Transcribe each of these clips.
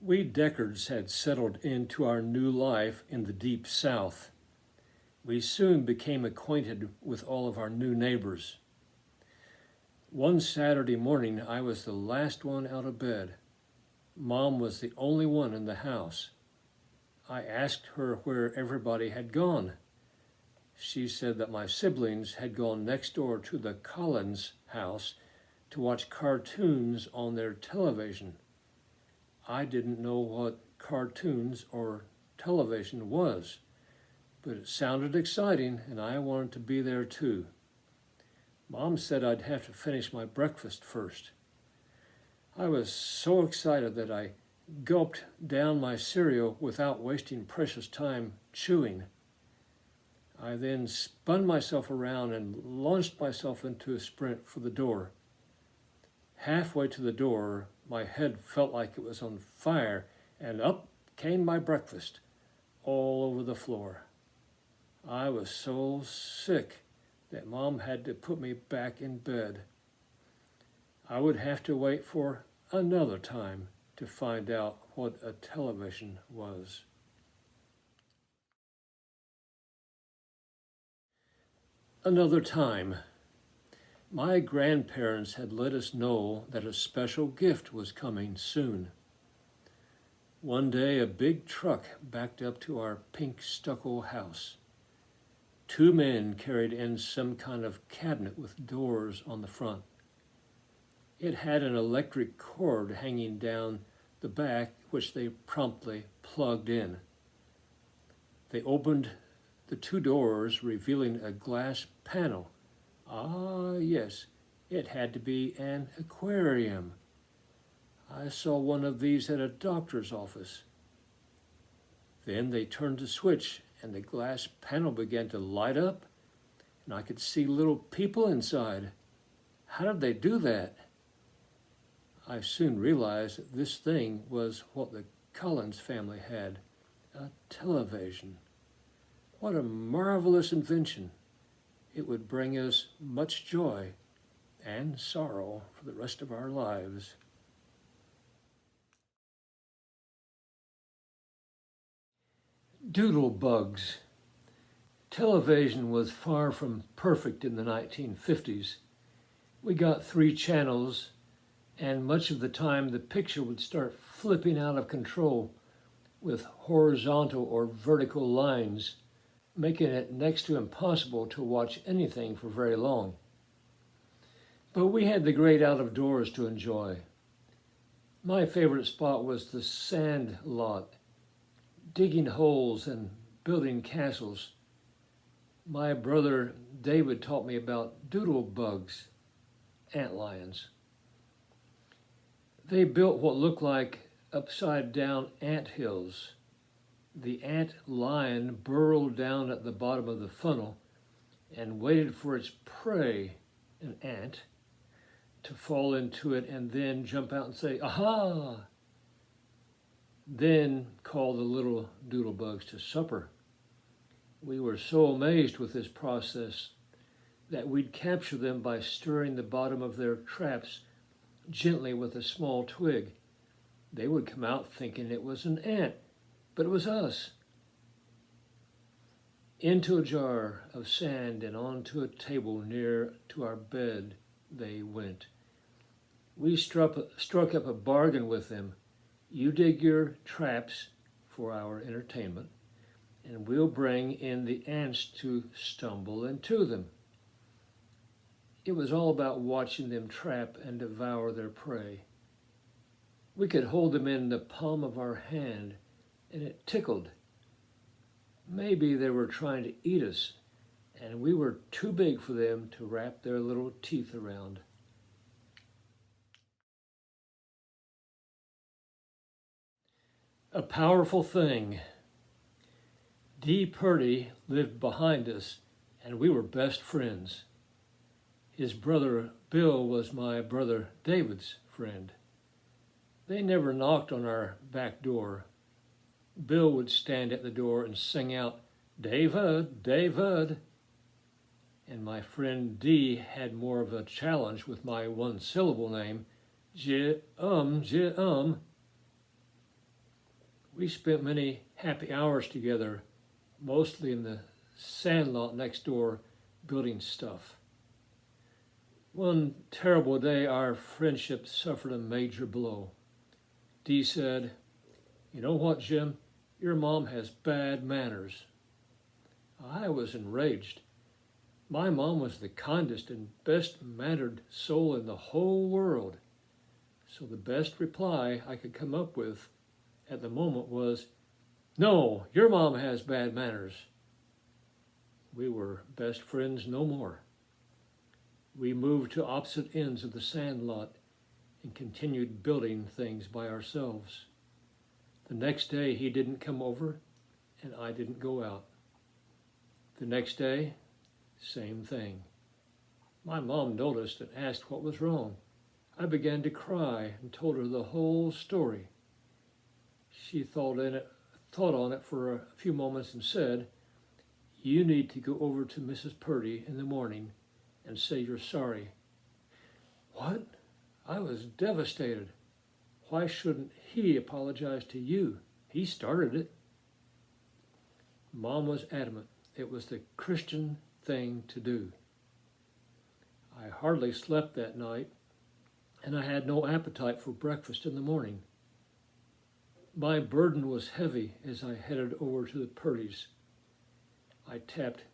We Deckards had settled into our new life in the deep South. We soon became acquainted with all of our new neighbors. One Saturday morning, I was the last one out of bed. Mom was the only one in the house. I asked her where everybody had gone. She said that my siblings had gone next door to the Collins house to watch cartoons on their television. I didn't know what cartoons or television was, but it sounded exciting and I wanted to be there too. Mom said I'd have to finish my breakfast first. I was so excited that I gulped down my cereal without wasting precious time chewing. I then spun myself around and launched myself into a sprint for the door. Halfway to the door, my head felt like it was on fire, and up came my breakfast, all over the floor. I was so sick that Mom had to put me back in bed. I would have to wait for another time to find out what a television was. Another time. My grandparents had let us know that a special gift was coming soon. One day, a big truck backed up to our pink stucco house. Two men carried in some kind of cabinet with doors on the front. It had an electric cord hanging down the back, which they promptly plugged in. They opened the two doors, revealing a glass panel. Ah, yes, it had to be an aquarium. I saw one of these at a doctor's office. Then they turned the switch and the glass panel began to light up, and I could see little people inside. How did they do that? I soon realized that this thing was what the Collins family had, a television. What a marvelous invention. It would bring us much joy and sorrow for the rest of our lives. Doodle bugs. Television was far from perfect in the 1950s. We got 3 channels, and much of the time the picture would start flipping out of control with horizontal or vertical lines, making it next to impossible to watch anything for very long. But we had the great out of doors to enjoy. My favorite spot was the sand lot, digging holes and building castles. My brother David taught me about doodle bugs, antlions. They built what looked like upside down ant hills. The ant lion burrowed down at the bottom of the funnel and waited for its prey, an ant, to fall into it and then jump out and say, "Aha!" Then call the little doodlebugs to supper. We were so amazed with this process that we'd capture them by stirring the bottom of their traps gently with a small twig. They would come out thinking it was an ant, but it was us. Into a jar of sand and onto a table near to our bed they went. We struck up a bargain with them. You dig your traps for our entertainment, and we'll bring in the ants to stumble into them. It was all about watching them trap and devour their prey. We could hold them in the palm of our hand, and it tickled. Maybe they were trying to eat us, and we were too big for them to wrap their little teeth around. A powerful thing. Dee Purdy lived behind us, and we were best friends. His brother Bill was my brother David's friend. They never knocked on our back door. Bill would stand at the door and sing out, "David, David." And my friend Dee had more of a challenge with my one-syllable name, J-um. We spent many happy hours together, mostly in the sandlot next door, building stuff. One terrible day, our friendship suffered a major blow. Dee said, "You know what, Jim? Your mom has bad manners." I was enraged. My mom was the kindest and best mannered soul in the whole world. So the best reply I could come up with at the moment was, "No, your mom has bad manners." We were best friends no more. We moved to opposite ends of the sandlot and continued building things by ourselves. The next day he didn't come over and I didn't go out. The next day, same thing. My mom noticed and asked what was wrong. I began to cry and told her the whole story. She thought on it for a few moments and said, "You need to go over to Mrs. Purdy in the morning and say you're sorry." What? I was devastated. Why shouldn't he apologize to you? He started it. Mom was adamant. It was the Christian thing to do. I hardly slept that night, and I had no appetite for breakfast in the morning. My burden was heavy as I headed over to the Purdy's. I tapped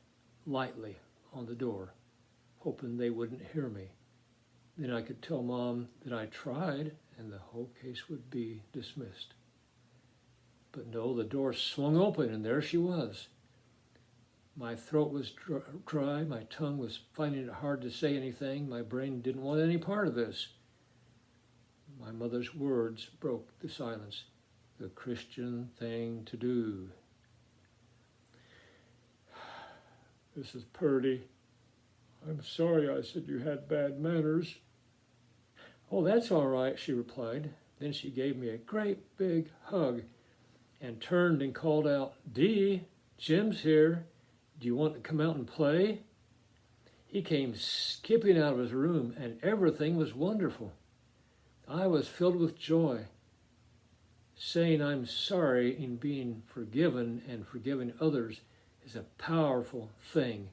lightly on the door, hoping they wouldn't hear me. Then I could tell Mom that I tried and the whole case would be dismissed. But no, the door swung open and there she was. My throat was dry, my tongue was finding it hard to say anything, my brain didn't want any part of this. My mother's words broke the silence. The Christian thing to do. "Mrs. Purdy, I'm sorry I said you had bad manners." "Oh, that's all right," she replied. Then she gave me a great big hug and turned and called out, "Dee, Jim's here. Do you want to come out and play?" He came skipping out of his room and everything was wonderful. I was filled with joy. Saying I'm sorry and being forgiven and forgiving others is a powerful thing.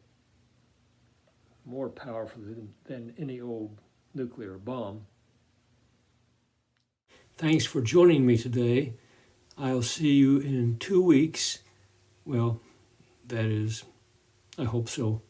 More powerful than any old nuclear bomb. Thanks for joining me today. I'll see you in 2 weeks. Well, that is, I hope so.